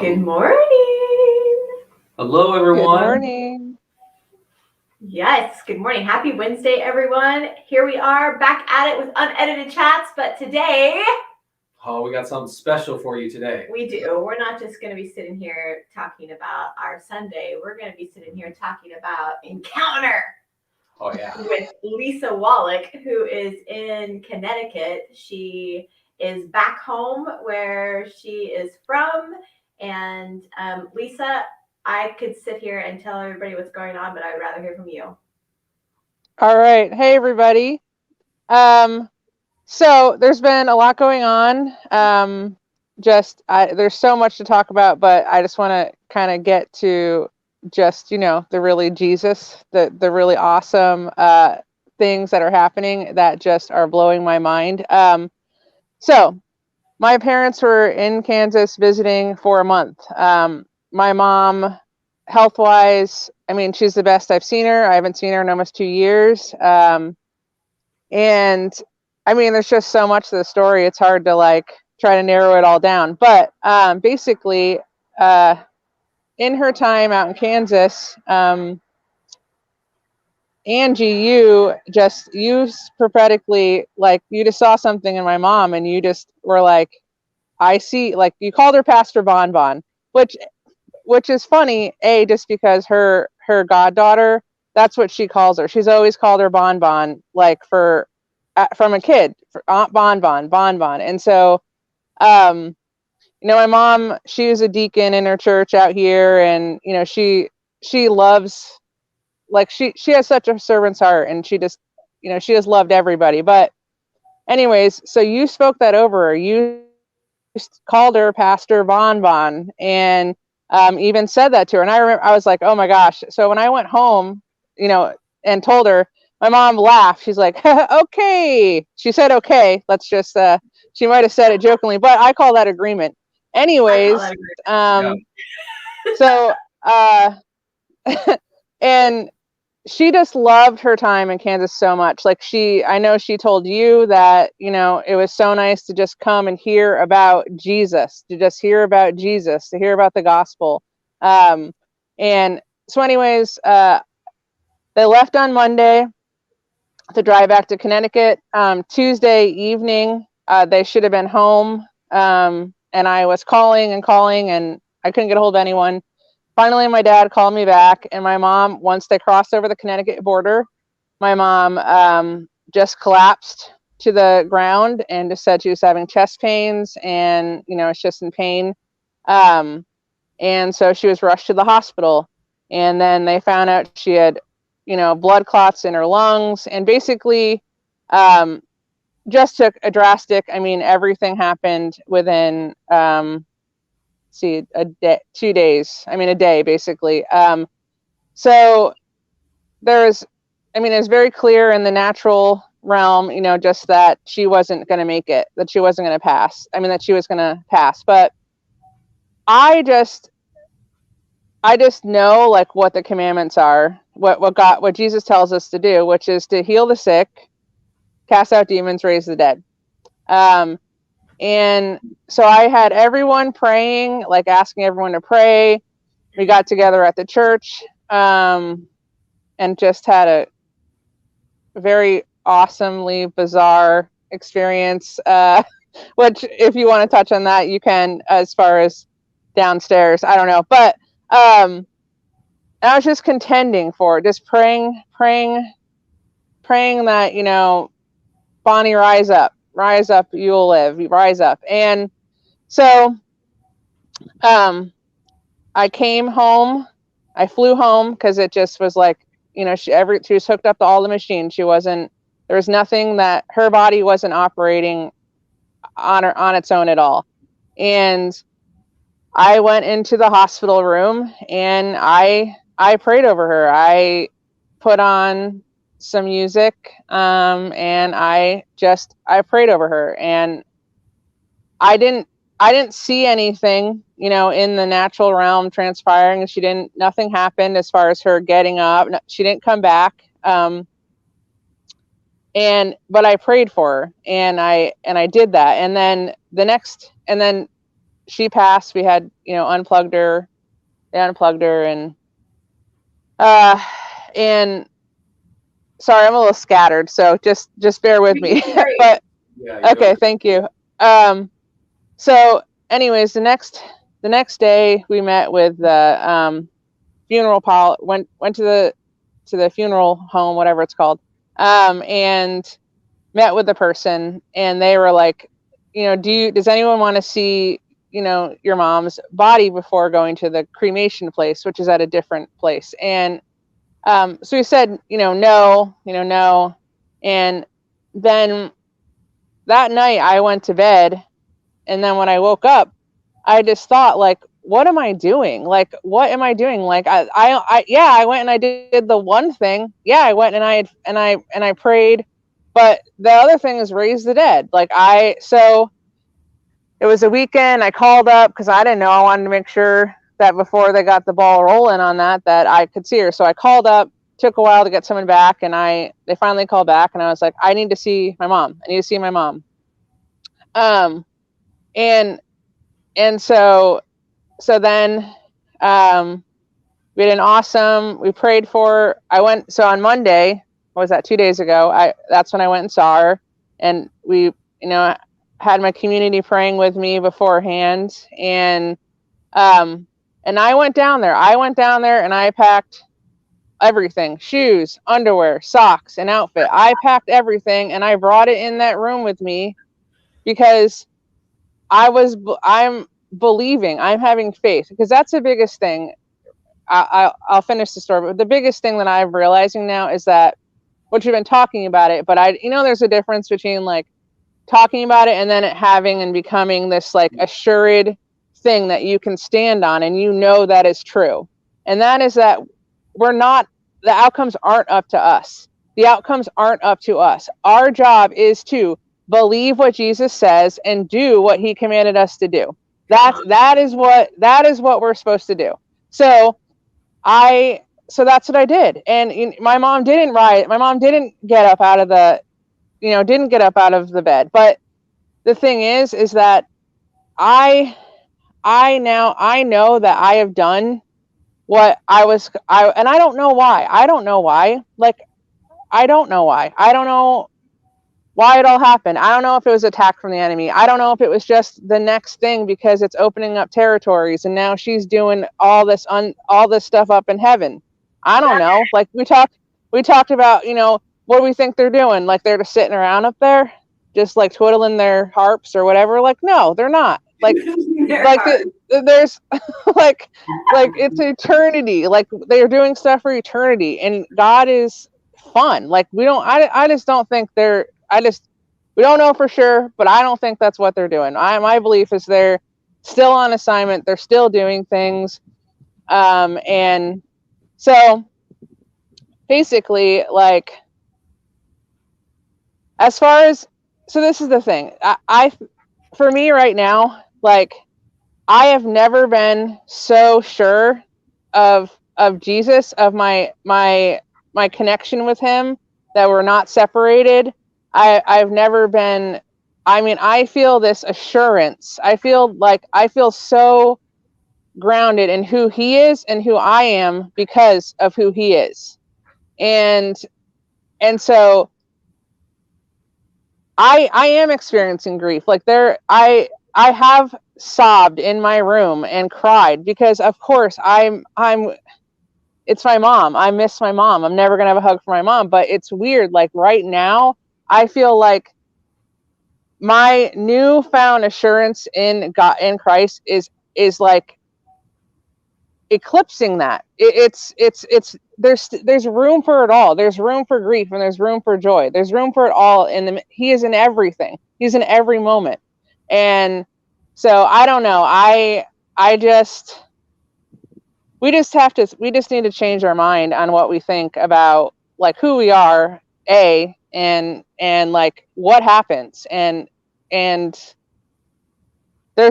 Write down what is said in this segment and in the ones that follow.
Good morning. Hello, everyone. Good morning. Yes, good morning. Happy Wednesday, everyone. Here we are back at it with Unedited Chats, but today Oh, we got something special for you today. we do. We're not just going to be sitting here talking about our Sunday. We're going to be sitting here talking about Encounter Oh, yeah. with Lisa Wallock, who is in Connecticut. She is back home where she is from. And Lisa, I could sit here and tell everybody what's going on, but I would rather hear from you. All right. Hey, everybody. So there's been a lot going on. There's so much to talk about, but I just want to kind of get to just, the really Jesus, the really awesome things that are happening that just are blowing my mind. So my parents were in Kansas visiting for a month. My mom, health wise, I mean, she's the best I've seen her. I haven't seen her in almost 2 years. And I mean, there's just so much to the story. It's hard to try to narrow it all down. But basically, in her time out in Kansas, Angie, you prophetically, you just saw something in my mom and you just were like, I see, you called her Pastor Bon Bon, which is funny, just because her goddaughter, that's what she calls her. She's always called her Bon Bon, from a kid, for Aunt Bon Bon, Bon Bon. And so, my mom, she was a deacon in her church out here, and she loves, she has such a servant's heart, and she just loved everybody. But anyways, so you spoke that over her. You called her Pastor Bon Bon, and even said that to her. And I remember, I was like, oh my gosh. So when I went home, and told her, my mom laughed. She's like, okay. She said, okay, let's just, she might have said it jokingly, but I call that agreement. Anyways, so, and she just loved her time in Kansas so much. I know she told you that, it was so nice to just come and hear about Jesus, to hear about the gospel. And so anyways, they left on Monday to drive back to Connecticut. Tuesday evening, they should have been home. And I was calling, and I couldn't get a hold of anyone. Finally, my dad called me back, and my mom, once they crossed over the Connecticut border, my mom just collapsed to the ground and just said she was having chest pains, and, it's just in pain. And so she was rushed to the hospital, and then they found out she had, blood clots in her lungs, and basically just took a drastic, everything happened within, a day, 2 days, a day, basically. So there's, it's very clear in the natural realm, just that she wasn't going to make it, that she wasn't going to pass. That she was going to pass. But I just know what the commandments are, what Jesus tells us to do, which is to heal the sick, cast out demons, raise the dead. And so I had everyone praying, asking everyone to pray. We got together at the church, and just had a very awesomely bizarre experience, which if you want to touch on that, you can, as far as downstairs, I don't know. But I was just contending for it, just praying that, Bonnie, rise up, you'll live, rise up. And so I came home, I flew home, because it just was she was hooked up to all the machines. There was nothing, that her body wasn't operating on its own at all. And I went into the hospital room, and I prayed over her. I put on some music, and I prayed over her, and I didn't see anything, in the natural realm transpiring. Nothing happened as far as her getting up. She didn't come back. But I prayed for her, and I did that. And then she passed. We had, unplugged her. They unplugged her, and sorry, I'm a little scattered, so just bear with me. But Yeah. okay, thank you. So anyways, the next day we met with the funeral went to the funeral home, whatever it's called, and met with the person, and they were like, does anyone want to see, your mom's body before going to the cremation place, which is at a different place? And so we said, no, no. And then that night I went to bed, and then when I woke up, I just thought, like, what am I doing? Like, what am I doing? Like, yeah, I went and I did the one thing. Yeah, I went and I prayed, but the other thing is raise the dead. So it was a weekend. I called up because I didn't know. I wanted to make sure that before they got the ball rolling on that I could see her. So I called up. Took a while to get someone back, and they finally called back, and I was like, I need to see my mom. I need to see my mom. And so then we had we prayed for her. So on Monday, what was that, 2 days ago, that's when I went and saw her, and we had my community praying with me beforehand, and I went down there and I packed everything: shoes, underwear, socks, an outfit. I packed everything and I brought it in that room with me because I'm believing, I'm having faith, because that's the biggest thing. I'll finish the story, but the biggest thing that I'm realizing now is that, which we've been talking about it, but there's a difference between like talking about it and then it having and becoming this like assured thing that you can stand on, and that is true. And that is that the outcomes aren't up to us. The outcomes aren't up to us. Our job is to believe what Jesus says and do what he commanded us to do. That is what we're supposed to do. So that's what I did. And my mom didn't get up out of the bed. But the thing is that I know that I have done what and I don't know why. Like, I don't know why. I don't know why it all happened. I don't know if it was attack from the enemy. I don't know if it was just the next thing because it's opening up territories and now she's doing all this stuff up in heaven. I don't know. Like we talked about, what do we think they're doing? Like they're just sitting around up there, just like twiddling their harps or whatever. Like, no, they're not. Like, there's like it's eternity. Like they're doing stuff for eternity, and God is fun. Like I just don't think we don't know for sure, but I don't think that's what they're doing. My belief is they're still on assignment. They're still doing things. And so basically, like, so this is the thing. For me right now, like, I have never been so sure of Jesus, of my connection with him, that we're not separated. I've never been, I feel this assurance. I feel so grounded in who he is and who I am because of who he is. And so I am experiencing grief. Like I have sobbed in my room and cried because of course it's my mom. I miss my mom. I'm never going to have a hug for my mom, but it's weird. Like right now, I feel like my newfound assurance in God, in Christ, is like eclipsing that. There's room for it all. There's room for grief and there's room for joy. There's room for it all. He is in everything. He's in every moment. And so I don't know. We just need to change our mind on what we think about, like, who we are, and like what happens, and there's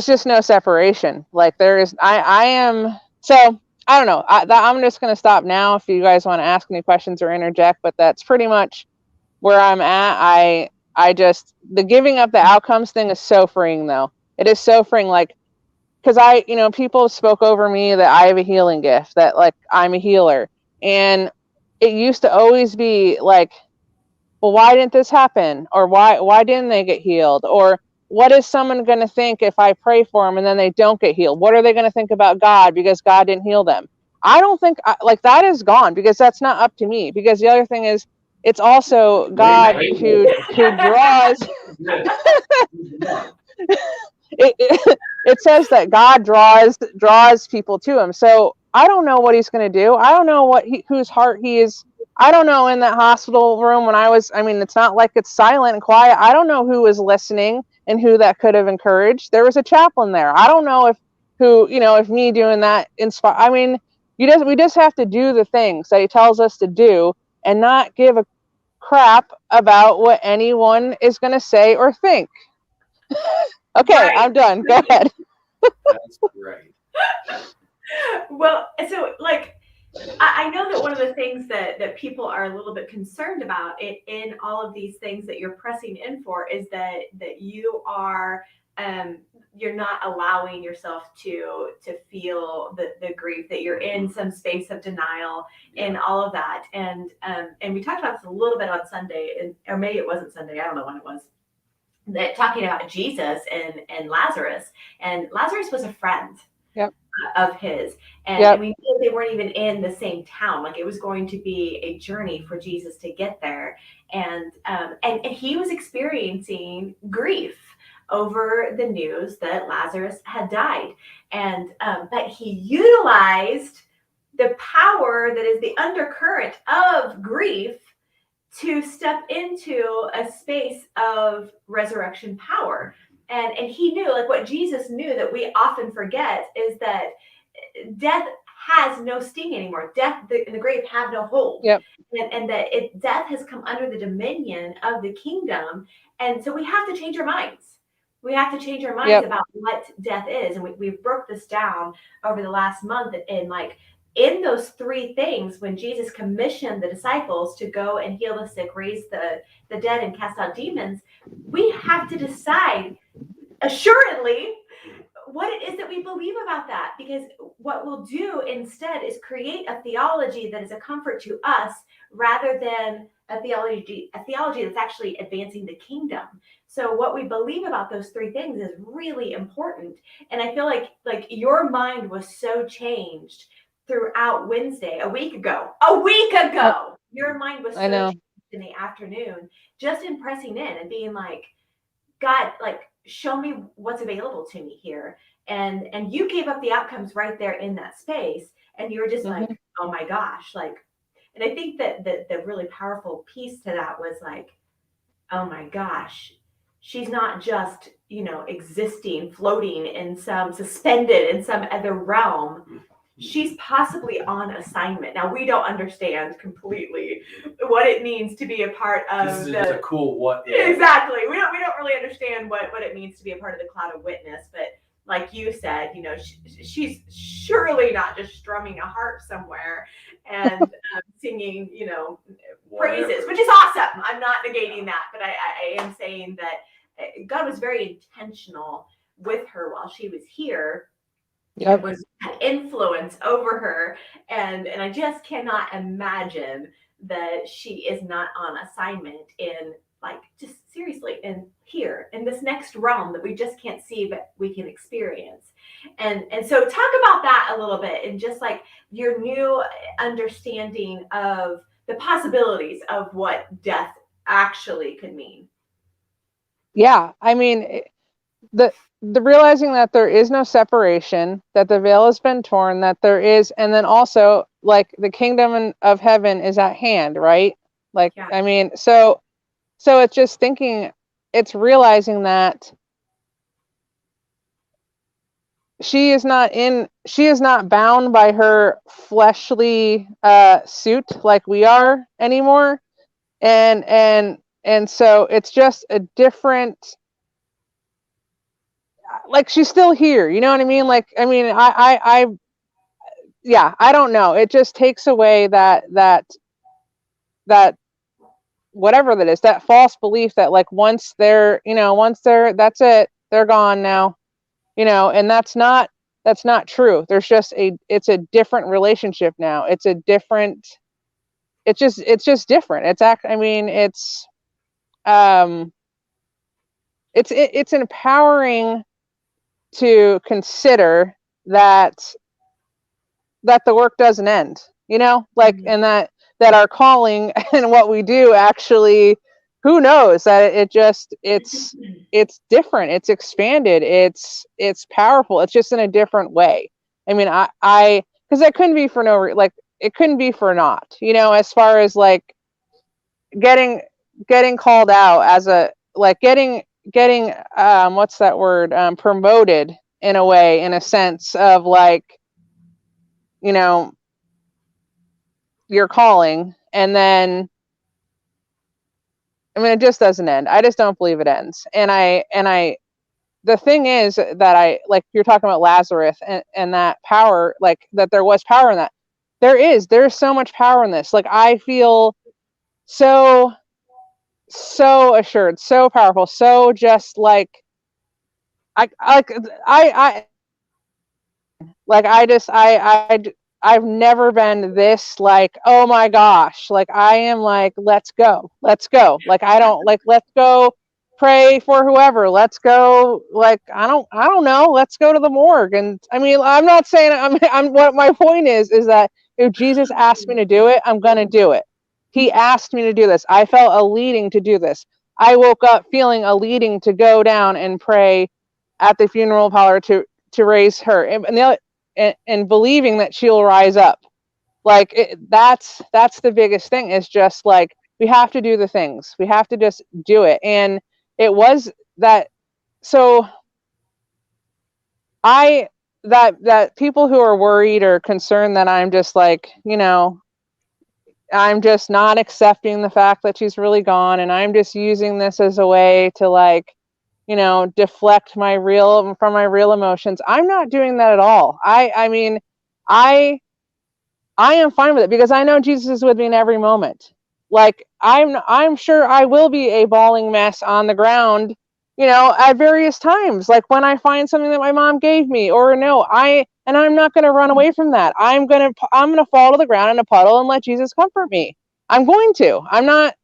just no separation. Like there is, I am, so I don't know. I'm just going to stop now if you guys want to ask any questions or interject, but that's pretty much where I'm at. I just, the giving up the outcomes thing is so freeing though. It is so freeing. Like because people spoke over me that I have a healing gift, that like I'm a healer. And it used to always be like, well, why didn't this happen? Or why didn't they get healed? Or what is someone going to think if I pray for them and then they don't get healed? What are they going to think about God because God didn't heal them? I don't think like that is gone, because that's not up to me. Because the other thing is, it's also God who draws. It says that God draws people to him. So I don't know what he's going to do. I don't know whose heart he is. I don't know, in that hospital room when it's not like it's silent and quiet. I don't know who was listening and who that could have encouraged. There was a chaplain there. I don't know if me doing that inspire. We just have to do the things that he tells us to do and not give a crap about what anyone is going to say or think. Okay, right. I'm done. Go ahead. That's great. Well, so like, I know that one of the things that people are a little bit concerned about in all of these things that you're pressing in for is that you are you're not allowing yourself to feel the grief, that you're in some space of denial and all of that. And we talked about this a little bit on Sunday, or maybe it wasn't Sunday. I don't know when it was. That talking about Jesus and Lazarus, and Lazarus was a friend. Yep. Of his, and we knew they weren't even in the same town. Like, it was going to be a journey for Jesus to get there, and he was experiencing grief over the news that Lazarus had died, and but he utilized the power that is the undercurrent of grief to step into a space of resurrection power. And he knew, like what Jesus knew that we often forget, is that death has no sting anymore. Death and the grave have no hold. Yep. And that death has come under the dominion of the kingdom. And so we have to change our minds. We have to change our minds about what death is. And we broke this down over the last month. And like, in those three things, when Jesus commissioned the disciples to go and heal the sick, raise the dead, and cast out demons, we have to decide assuredly what it is that we believe about that. Because what we'll do instead is create a theology that is a comfort to us, rather than a theology that's actually advancing the kingdom. So what we believe about those three things is really important. And I feel like your mind was so changed throughout Wednesday, a week ago, your mind was so changed in the afternoon, just in pressing in and being like, God, like, show me what's available to me here. And you gave up the outcomes right there in that space. And you were just like, oh my gosh. Like, and I think that the really powerful piece to that was like, oh my gosh, she's not just, existing, floating in suspended in some other realm. She's possibly on assignment. Now, we don't understand completely what it means to be a part of this is just a cool what if. Exactly. We don't really understand what it means to be a part of the cloud of witness. But like you said, she's surely not just strumming a harp somewhere and singing, praises, which is awesome. I'm not negating that, but I am saying that God was very intentional with her while she was here. It was an influence over her, and I just cannot imagine that she is not on assignment in, like, just seriously, in here in this next realm that we just can't see but we can experience. And so talk about that a little bit, and just like your new understanding of the possibilities of what death actually could mean. Yeah, I mean, the realizing that there is no separation, that the veil has been torn, that there is, and then also like the kingdom of heaven is at hand, right? Like, I mean, so it's just thinking, it's realizing that she is not bound by her fleshly suit like we are anymore. And so it's just a different, like, she's still here, you know what I mean? Like, I mean, I don't know. It just takes away that whatever that is, that false belief that like once they're, that's it, they're gone now. and that's not true. There's just it's a different relationship now. It's just different. It's empowering to consider that the work doesn't end, and that our calling and what we do actually, who knows, that it's different, it's expanded, it's powerful, it's just in a different way. I mean, I because that couldn't be for it couldn't be for naught, as far as like getting called out as a getting what's that word, promoted in a way, in a sense of your calling, and then it just doesn't end. I just don't believe it ends. And the thing is that you're talking about Lazarus and that power, that there was power in that. There's so much power in this. I feel so assured, so powerful, so just I've never been this oh my gosh, I am let's go. I don't let's go pray for whoever, let's go, I don't know, let's go to the morgue. And I mean, I'm not saying I'm what my point is that if Jesus asked me to do it, I'm gonna do it. He asked me to do this. I felt a leading to do this. I woke up feeling a leading to go down and pray at the funeral parlor to raise her, and believing that she'll rise up. That's the biggest thing, is just we have to do the things. We have to just do it. And it was that. So that people who are worried or concerned that I'm just I'm just not accepting the fact that she's really gone, and I'm just using this as a way to deflect from my real emotions. I'm not doing that at all. I mean, I am fine with it, because I know Jesus is with me in every moment. I'm sure I will be a bawling mess on the ground, at various times, when I find something that my mom gave me, or no, and I'm not going to run away from that. I'm going to fall to the ground in a puddle and let Jesus comfort me. I'm going to. I'm not.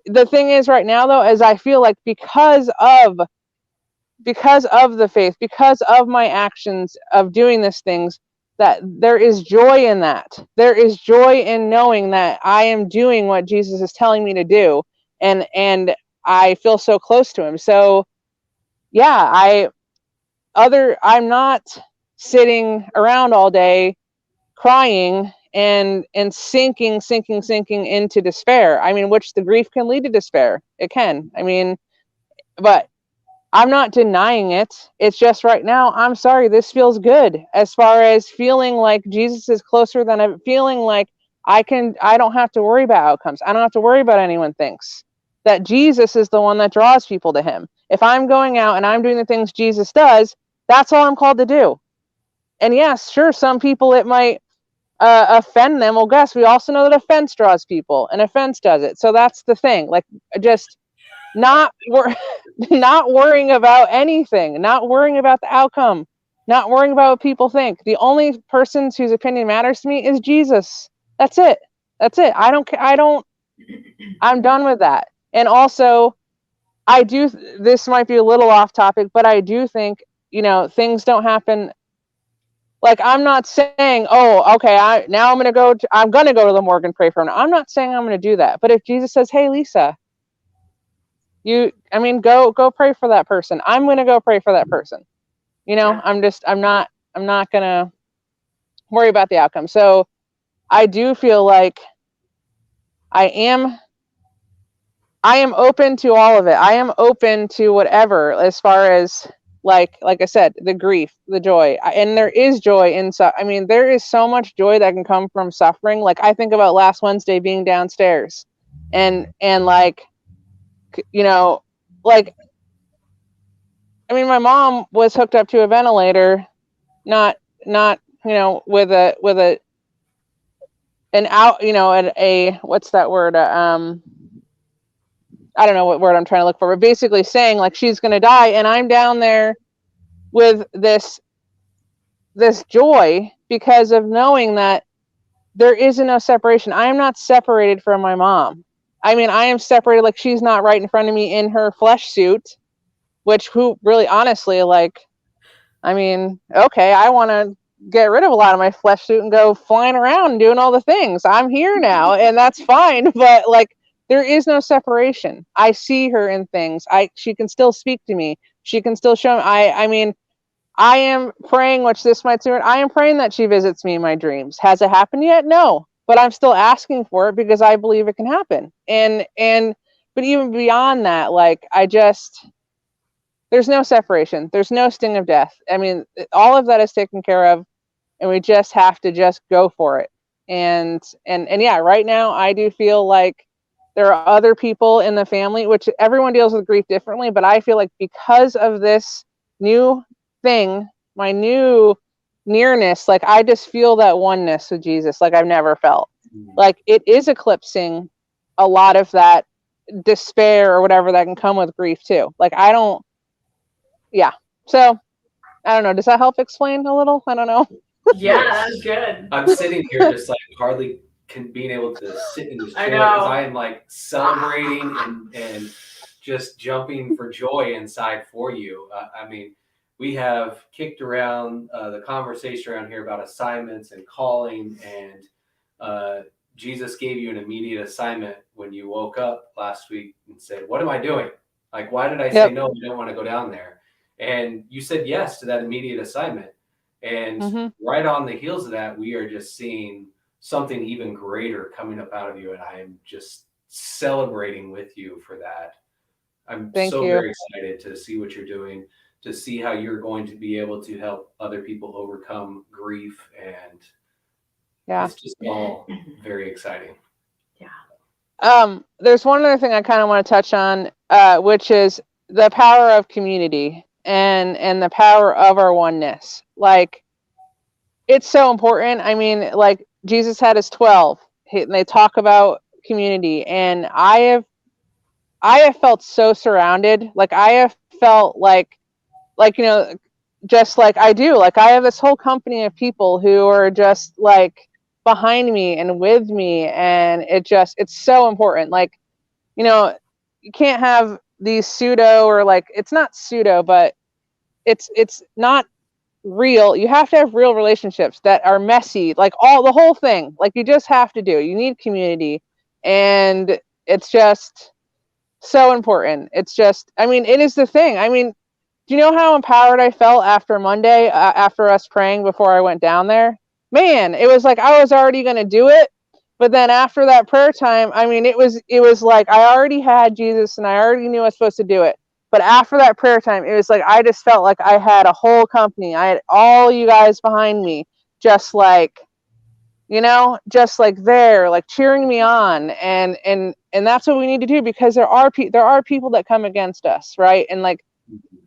The thing is, right now though, is I feel because of the faith, because of my actions of doing these things, that there is joy in that. There is joy in knowing that I am doing what Jesus is telling me to do, and I feel so close to him. So yeah, I'm not sitting around all day crying and sinking into despair. I mean, which the grief can lead to despair. It can. I mean, but I'm not denying it. It's just right now, I'm sorry, this feels good, as far as feeling like Jesus is closer than I'm feeling I don't have to worry about outcomes. I don't have to worry about anyone thinks. That Jesus is the one that draws people to him. If I'm going out and I'm doing the things Jesus does, that's all I'm called to do. And yes, sure, some people it might offend them. Well, guess we also know that offense draws people, and offense does it. So that's the thing. Just not worrying about anything, not worrying about the outcome, not worrying about what people think. The only person whose opinion matters to me is Jesus. That's it. I'm done with that. And also, this might be a little off topic, but I do think, things don't happen. I'm not saying, oh, okay, I'm going to go to the morgue and pray for him. I'm not saying I'm going to do that. But if Jesus says, hey, Lisa, go pray for that person, I'm going to go pray for that person. Yeah. I'm not going to worry about the outcome. So I do feel like I am open to all of it. I am open to whatever, as far as like I said, the grief, the joy, and there is joy in there is so much joy that can come from suffering. I think about last Wednesday being downstairs, and my mom was hooked up to a ventilator, not with what's that word? I don't know what word I'm trying to look for, but basically saying she's going to die, and I'm down there with this joy because of knowing that there is no separation. I am not separated from my mom. I mean, I am separated, like she's not right in front of me in her flesh suit, which who really honestly, like, I mean, okay, I want to get rid of a lot of my flesh suit and go flying around and doing all the things. I'm here now and that's fine, but like there is no separation. I see her in things. She can still speak to me. She can still show me. I mean, I am praying, which this might seem, I am praying that she visits me in my dreams. Has it happened yet? No, but I'm still asking for it because I believe it can happen. But even beyond that, like there's no separation. There's no sting of death. I mean, all of that is taken care of, and we just have to just go for it. And yeah, right now I do feel like there are other people in the family, which everyone deals with grief differently, but I feel like because of this new thing, my new nearness, like I just feel that oneness with Jesus like I've never felt. Like it is eclipsing a lot of that despair or whatever that can come with grief too. Like yeah. So I don't know. Does that help explain a little? I don't know. Yeah, that's good. I'm sitting here just like hardly being able to sit in this chair because I am like celebrating and just jumping for joy inside for you. I mean, we have kicked around the conversation around here about assignments and calling, and Jesus gave you an immediate assignment when you woke up last week and said, "What am I doing? Like, why did I say no? I don't want to go down there." And you said yes to that immediate assignment. And right on the heels of that, we are just seeing something even greater coming up out of you. And I am just celebrating with you for that. I'm very excited to see what you're doing, to see how you're going to be able to help other people overcome grief. And it's just all very exciting. Yeah. There's one other thing I kind of want to touch on, which is the power of community and the power of our oneness. Like, it's so important. I mean, like Jesus had his 12, and they talk about community, and I have felt so surrounded. Like I have felt like you know, just like I do. Like I have this whole company of people who are just like behind me and with me, and it's so important. Like, you know, you can't have these pseudo, or like it's not pseudo, but it's not real. You have to have real relationships that are messy, like the whole thing. Like you just have to you need community, and it's just so important. It's just, I mean, it is the thing. I mean, do you know how empowered I felt after Monday, after us praying before I went down there? Man, it was like I was already going to do it. But then after that prayer time, I mean, it was like I already had Jesus and I already knew I was supposed to do it. But after that prayer time, it was like I just felt like I had a whole company. I had all you guys behind me, just like, you know, just like there, like cheering me on. And that's what we need to do, because there are people that come against us, right? And like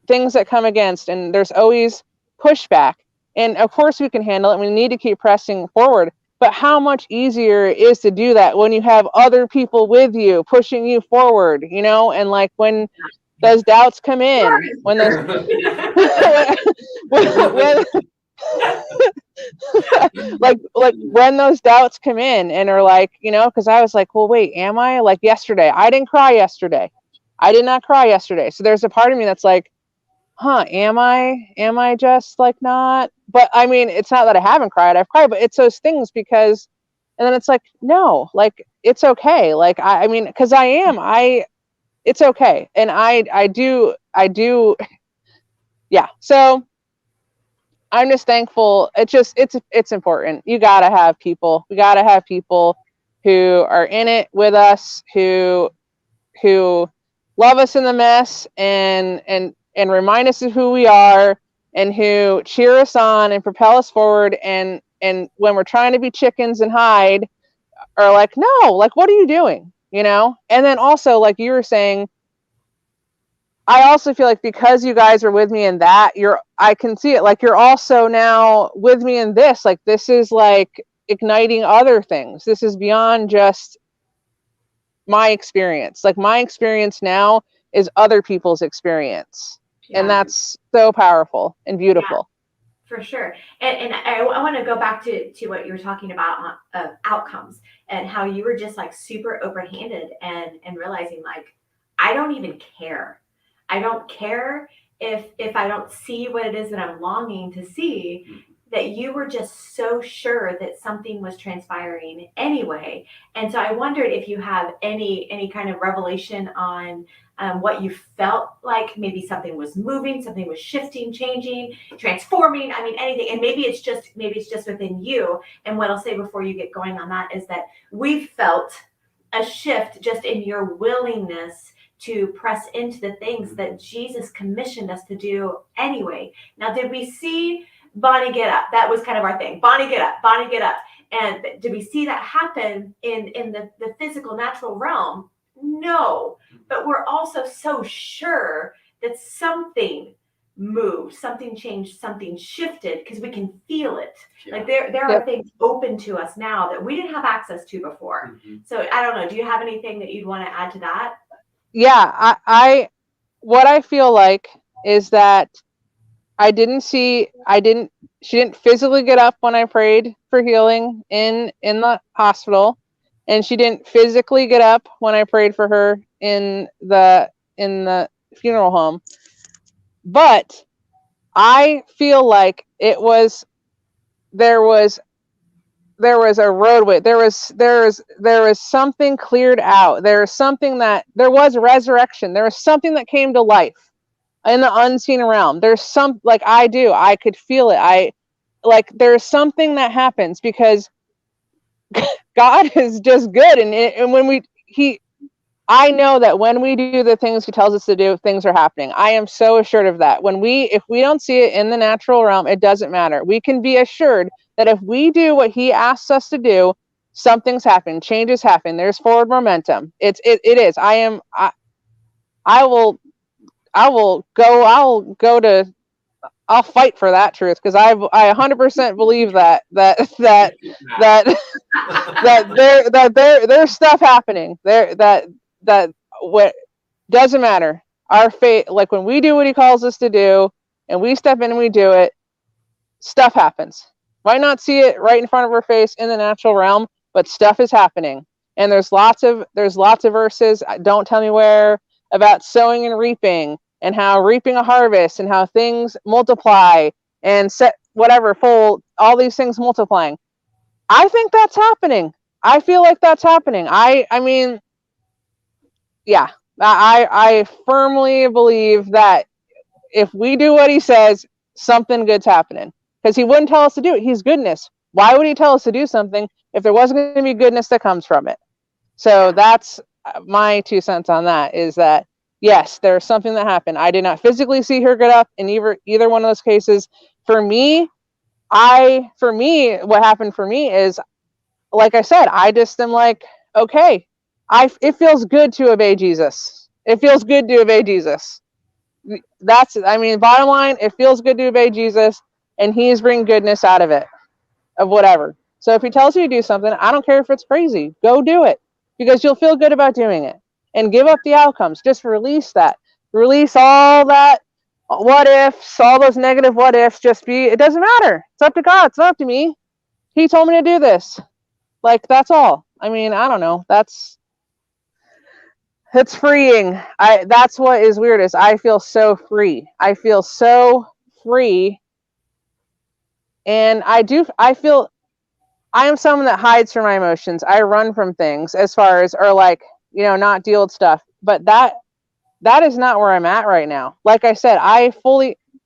things that come against, and there's always pushback. And of course we can handle it. We need to keep pressing forward. But how much easier it is to do that when you have other people with you, pushing you forward, you know? And like when those doubts come in, when those when like when those doubts come in and are like, you know, because I was like, well, wait, am I? Like yesterday, I didn't cry yesterday. I did not cry yesterday. So there's a part of me that's like, am I just like not? But I mean, it's not that I haven't cried. I've cried, but it's those things because, and then it's like, no, like it's okay. Like, I mean, cause it's okay. And I do. Yeah. So I'm just thankful. It's important. You gotta have people. We gotta have people who are in it with us, who love us in the mess and remind us of who we are, and who cheer us on and propel us forward. And when we're trying to be chickens and hide, are like, no, like, what are you doing? You know? And then also, like you were saying, I also feel like because you guys are with me in that, I can see it. Like you're also now with me in this. Like this is like igniting other things. This is beyond just my experience. Like my experience now is other people's experience. And that's so powerful and beautiful. For sure. And I want to go back to what you were talking about outcomes and how you were just like super open-handed and realizing like, I don't even care. I don't care if I don't see what it is that I'm longing to see, that you were just so sure that something was transpiring anyway. And so I wondered if you have any kind of revelation on what you felt like. Maybe something was moving, something was shifting, changing, transforming. I mean, anything. And maybe it's just within you. And what I'll say before you get going on that is that we felt a shift just in your willingness to press into the things that Jesus commissioned us to do anyway. Now, did we see Bonnie get up? That was kind of our thing. Bonnie get up, Bonnie get up. And did we see that happen in the physical, natural realm? No, but we're also so sure that something moved, something changed, something shifted, because we can feel it. Like there are things open to us now that we didn't have access to before. So I don't know. Do you have anything that you'd want to add to that? Yeah, I what I feel like is that she didn't physically get up when I prayed for healing in the hospital, and she didn't physically get up when I prayed for her in the funeral home. But I feel like there was a roadway. There was something cleared out. There was resurrection. There was something that came to life in the unseen realm. There's I could feel it. There's something that happens because God is just good. And when I know that when we do the things he tells us to do, things are happening. I am so assured of that. If we don't see it in the natural realm, it doesn't matter. We can be assured that if we do what he asks us to do, something's happening, changes happen. There's forward momentum. It is. I'll fight for that truth, because I 100% believe that there's stuff happening there, that what doesn't matter. Our faith, like when we do what he calls us to do and we step in and we do it, stuff happens. Might not see it right in front of our face in the natural realm, but stuff is happening. And there's lots of verses, don't tell me where, about sowing and reaping, and how reaping a harvest, and how things multiply and set whatever full, all these things multiplying. I think that's happening. I feel like that's happening. I mean, yeah, I firmly believe that if we do what he says, something good's happening, because he wouldn't tell us to do it. He's goodness. Why would he tell us to do something if there wasn't going to be goodness that comes from it? So that's my 2 cents on that, is that yes, there's something that happened. I did not physically see her get up in either one of those cases. For me, what happened for me is, like I said, I just am like, okay, it feels good to obey Jesus. It feels good to obey Jesus. Bottom line, it feels good to obey Jesus, and he's bringing goodness out of it, of whatever. So if he tells you to do something, I don't care if it's crazy, go do it, because you'll feel good about doing it, and give up the outcomes. Just release that. Release all that what ifs, all those negative what ifs. It doesn't matter. It's up to God. It's not up to me. He told me to do this. Like, that's all. I don't know. It's freeing. That's what is weird, is I feel so free. I feel so free. And I feel I am someone that hides from my emotions. I run from things, as far as, or not deal with stuff. But that is not where I'm at right now. Like I said,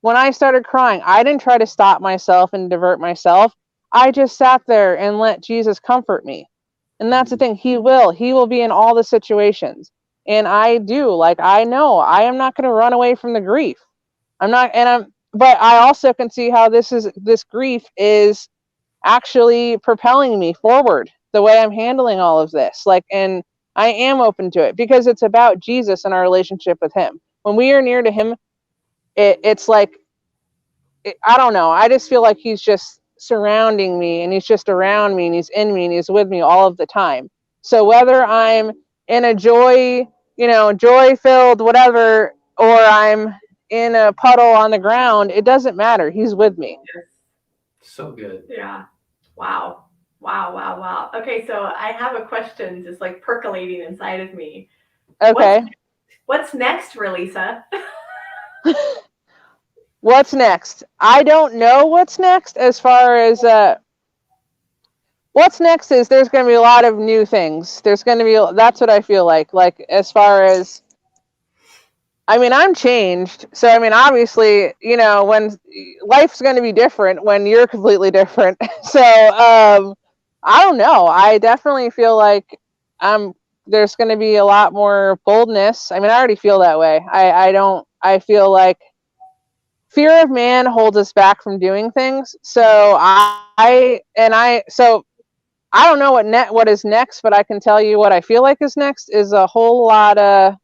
when I started crying, I didn't try to stop myself and divert myself. I just sat there and let Jesus comfort me. And that's the thing. He will be in all the situations. And I know I am not going to run away from the grief. But I also can see how this grief is actually propelling me forward, the way I'm handling all of this. And I am open to it, because it's about Jesus and our relationship with him. When we are near to him, it's like, I don't know. I just feel like he's just surrounding me, and he's just around me, and he's in me, and he's with me all of the time. So whether I'm in a joy filled whatever, or I'm in a puddle on the ground, it doesn't matter. He's with me. So good. Yeah. Wow. Wow. Okay, so I have a question just like percolating inside of me. Okay. What's next for Lisa? What's next? I don't know what's next as far as what's next is there's going to be a lot of new things. There's going to be, that's what I feel like as far as, I mean, I'm changed. So, I mean, obviously, you know, when life's going to be different when you're completely different. So, I don't know. I definitely feel like there's going to be a lot more boldness. I mean, I already feel that way. I feel like fear of man holds us back from doing things. So I don't know what is next, but I can tell you what I feel like is next is a whole lot of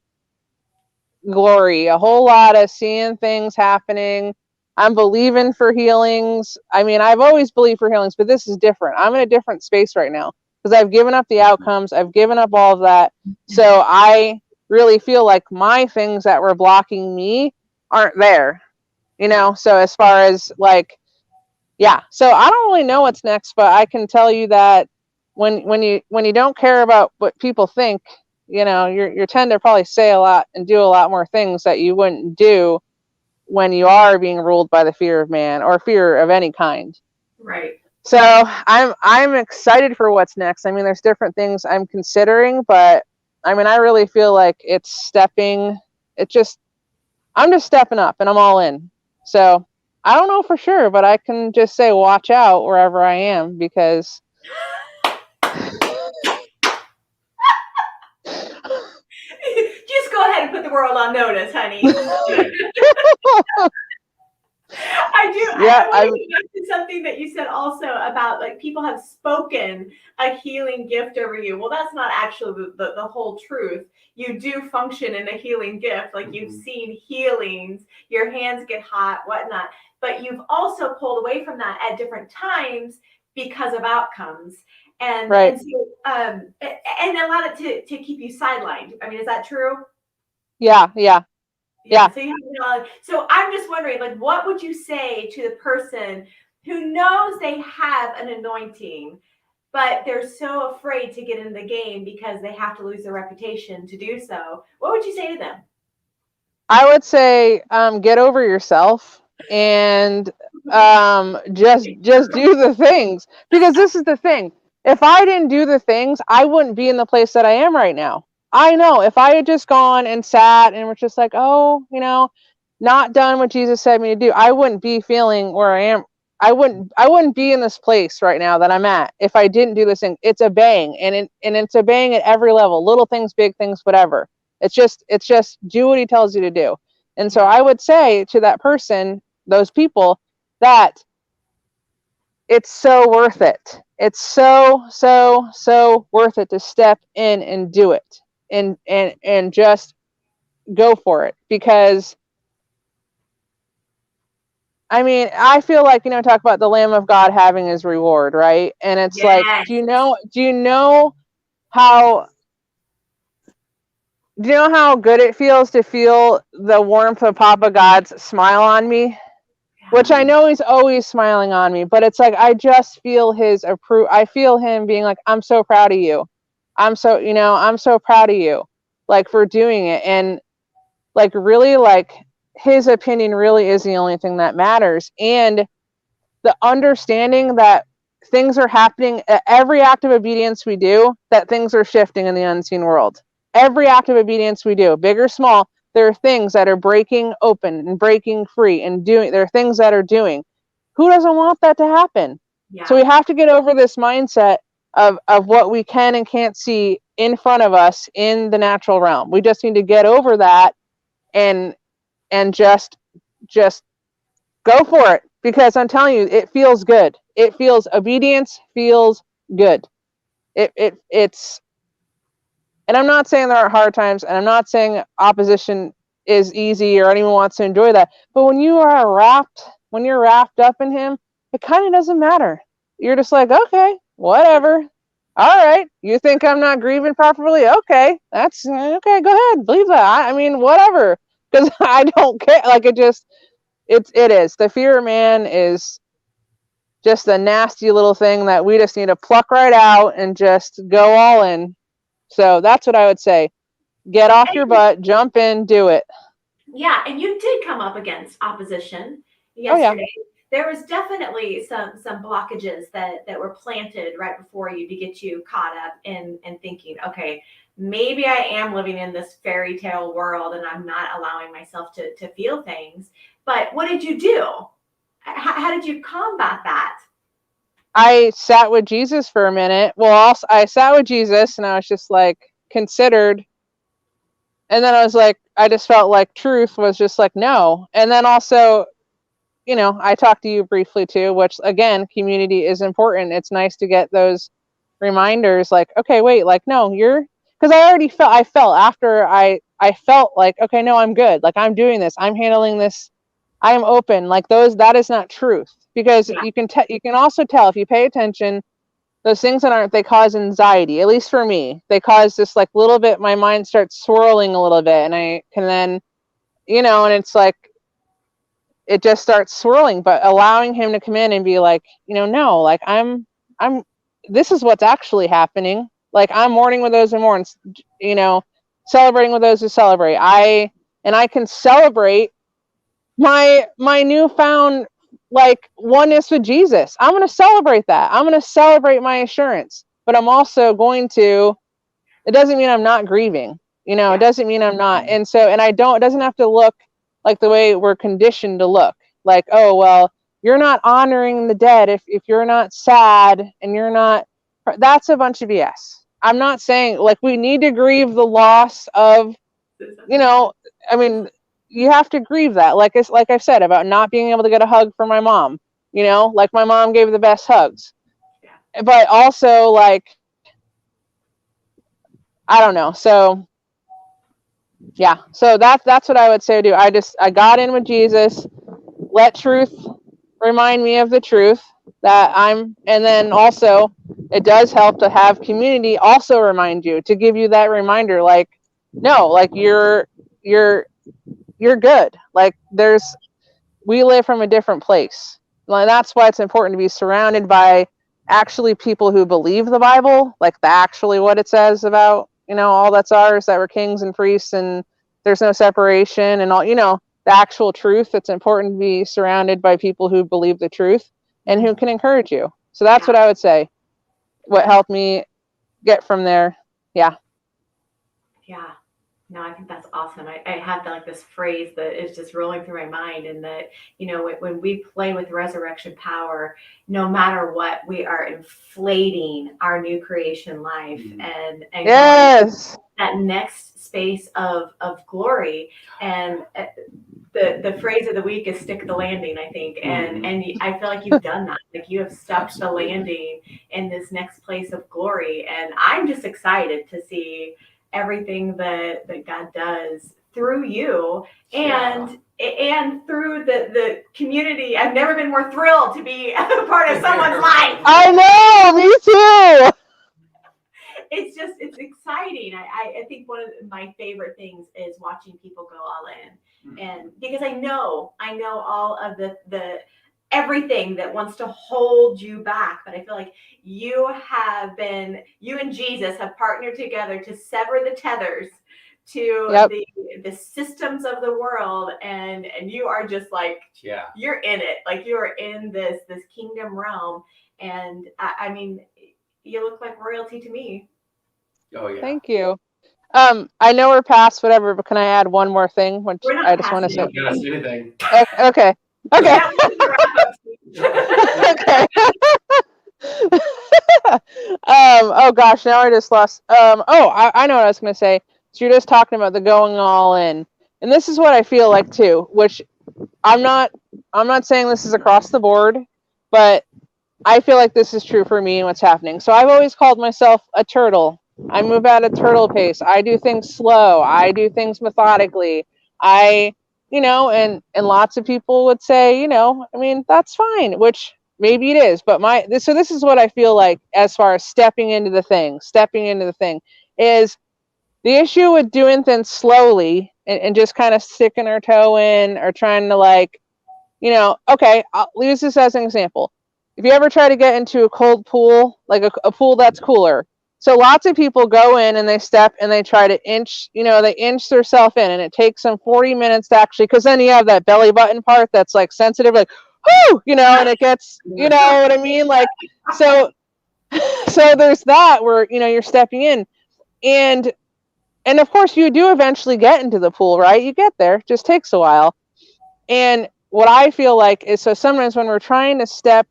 glory, a whole lot of seeing things happening. I'm believing for healings. I mean, I've always believed for healings, but this is different. I'm in a different space right now because I've given up the outcomes. I've given up all of that. So I really feel like my things that were blocking me aren't there, you know? So as far as like, yeah, so I don't really know what's next, but I can tell you that when you don't care about what people think, you know, you tend to probably say a lot and do a lot more things that you wouldn't do when you are being ruled by the fear of man or fear of any kind. Right. So I'm excited for what's next. I mean, there's different things I'm considering, but I mean, I really feel like I'm just stepping up and I'm all in. So I don't know for sure, but I can just say, watch out wherever I am because just go ahead and put the world on notice, honey. I do. Yeah, I want to go back to something that you said also about like people have spoken a healing gift over you. Well, that's not actually the whole truth. You do function in a healing gift. Like you've seen healings, your hands get hot, whatnot. But you've also pulled away from that at different times because of outcomes. And, right. and so and allowed it to keep you sidelined. I mean, is that true? Yeah. So I'm just wondering, like, what would you say to the person who knows they have an anointing, but they're so afraid to get in the game because they have to lose their reputation to do so? What would you say to them? I would say get over yourself and just do the things, because this is the thing. If I didn't do the things, I wouldn't be in the place that I am right now. I know if I had just gone and sat and was just like, oh, you know, not done what Jesus said me to do, I wouldn't be feeling where I am. I wouldn't be in this place right now that I'm at if I didn't do this thing. It's a bang, and it's a bang at every level, little things, big things, whatever. It's just do what he tells you to do. And so I would say to that person, those people, that it's so worth it. It's so worth it to step in and do it and just go for it. Because I mean, I feel like, you know, talk about the Lamb of God having his reward, right? And it's like, do you know how good it feels to feel the warmth of Papa God's smile on me? Which I know he's always smiling on me, but it's like, I just feel his I feel him being like, I'm so proud of you. I'm so proud of you, like, for doing it. And like, really, like, his opinion really is the only thing that matters. And the understanding that things are happening at every act of obedience we do, that things are shifting in the unseen world. Every act of obedience we do, big or small, there are things that are breaking open and breaking free and there are things that are doing. Who doesn't want that to happen? Yeah. So we have to get over this mindset of what we can and can't see in front of us in the natural realm. We just need to get over that and just go for it, because I'm telling you, it feels good. Obedience feels good. It's, and I'm not saying there aren't hard times, and I'm not saying opposition is easy or anyone wants to enjoy that. But when you're wrapped up in him, it kind of doesn't matter. You're just like, okay, whatever. All right. You think I'm not grieving properly? Okay. That's okay. Go ahead. Believe that. I mean, whatever. because I don't care. Like it is. The fear of man is just a nasty little thing that we just need to pluck right out and just go all in. So that's what I would say. Get off your butt, jump in, do it. Yeah, and you did come up against opposition yesterday. Oh, yeah. There was definitely some blockages that were planted right before you to get you caught up in thinking, okay, maybe I am living in this fairy tale world and I'm not allowing myself to feel things. But what did you do? How did you combat that? I sat with Jesus for a minute. Well, I sat with Jesus and I was just like considered. And then I was like, I just felt like truth was just like, no. And then also, you know, I talked to you briefly too, which again, community is important. It's nice to get those reminders like, okay, wait, like, no, because I felt after I felt like, okay, no, I'm good. Like I'm doing this. I'm handling this. I am open. Like that is not truth, because you can also tell if you pay attention, those things that they cause anxiety, at least for me, they cause this like little bit, my mind starts swirling a little bit and I can then, you know, and it's like, it just starts swirling, but allowing him to come in and be like, you know, no, like I'm, this is what's actually happening. Like I'm mourning with those who mourn, you know, celebrating with those who celebrate. I can celebrate my newfound like oneness with Jesus. I'm going to celebrate that. I'm going to celebrate my assurance, but I'm also going to, it doesn't mean I'm not grieving, you know, It doesn't mean I'm not. And so, and it doesn't have to look like the way we're conditioned to look, like, oh, well, you're not honoring the dead if you're not sad and you're not, that's a bunch of BS. I'm not saying like we need to grieve the loss of, you know, I mean, you have to grieve that. Like I've said about not being able to get a hug from my mom, you know, like my mom gave the best hugs, but also like, I don't know. So yeah, so that's what I would say to do. I got in with Jesus, let truth remind me of the truth that and then also it does help to have community also remind you, to give you that reminder, like, no, like you're good. Like we live from a different place. Like that's why it's important to be surrounded by actually people who believe the Bible, like actually what it says about, you know, all that's ours, that we're kings and priests and there's no separation and all, you know, the actual truth. It's important to be surrounded by people who believe the truth and who can encourage you. So that's what I would say. What helped me get from there. Yeah. Yeah. No, I think that's awesome. I have like this phrase that is just rolling through my mind, and that, you know, when we play with resurrection power, no matter what, we are inflating our new creation life and yes, that next space of glory. And the phrase of the week is stick the landing, I think. And I feel like you've done that. Like you have stuck the landing in this next place of glory. And I'm just excited to see everything that God does through you and through the community. I've never been more thrilled to be a part of someone's life. I know, me too. It's exciting. I think one of my favorite things is watching people go all in, and because I know all of the everything that wants to hold you back, but I feel like you and Jesus have partnered together to sever the tethers to the systems of the world, and you are just like, you're in it, like you are in this kingdom realm, and I mean, you look like royalty to me. Oh yeah. Thank you. I know we're past whatever, but can I add one more thing? Which I just want to say. Yes, anything. Okay. Okay. Oh gosh, now I just lost. I know what I was going to say. So you're just talking about the going all in, and this is what I feel like too. Which I'm not saying this is across the board, but I feel like this is true for me and what's happening. So I've always called myself a turtle. I move at a turtle pace. I do things slow. I do things methodically. You know, and lots of people would say, you know, I mean, that's fine, which maybe it is, but this is what I feel like as far as stepping into the thing is the issue with doing things slowly and just kind of sticking our toe in or trying to like, okay, I'll use this as an example. If you ever try to get into a cold pool, like a pool that's cooler, so lots of people go in and they step and they try to inch, they inch themselves in, and it takes them 40 minutes to actually, because then you have that belly button part that's like sensitive, like, whoo, and it gets, you know what I mean? Like, so there's that where, you're stepping in, and of course you do eventually get into the pool, right? You get there, it just takes a while. And what I feel like is, so sometimes when we're trying to step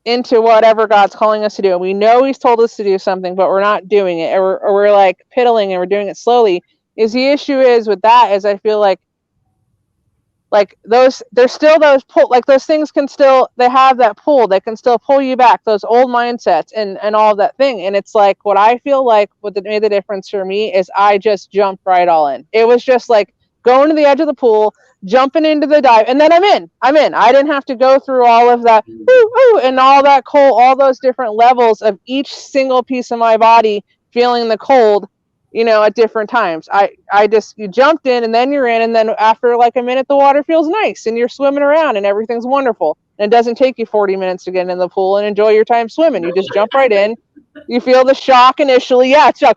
into whatever God's calling us to do, and we know He's told us to do something, but we're not doing it, or we're like piddling and we're doing it slowly, is the issue is with that is I feel like those, there's still those pull, like those things can still, they have that pull, they can still pull you back, those old mindsets and all of that thing. And it's like, what I feel like what made the difference for me is I just jumped right all in. It was just like going to the edge of the pool, jumping into the dive, and then I'm in. I didn't have to go through all of that and all that cold, all those different levels of each single piece of my body feeling the cold, at different times. You jumped in and then you're in, and then after like a minute, the water feels nice and you're swimming around and everything's wonderful. And it doesn't take you 40 minutes to get in the pool and enjoy your time swimming. You just jump right in. You feel the shock initially. Yeah, it's shock.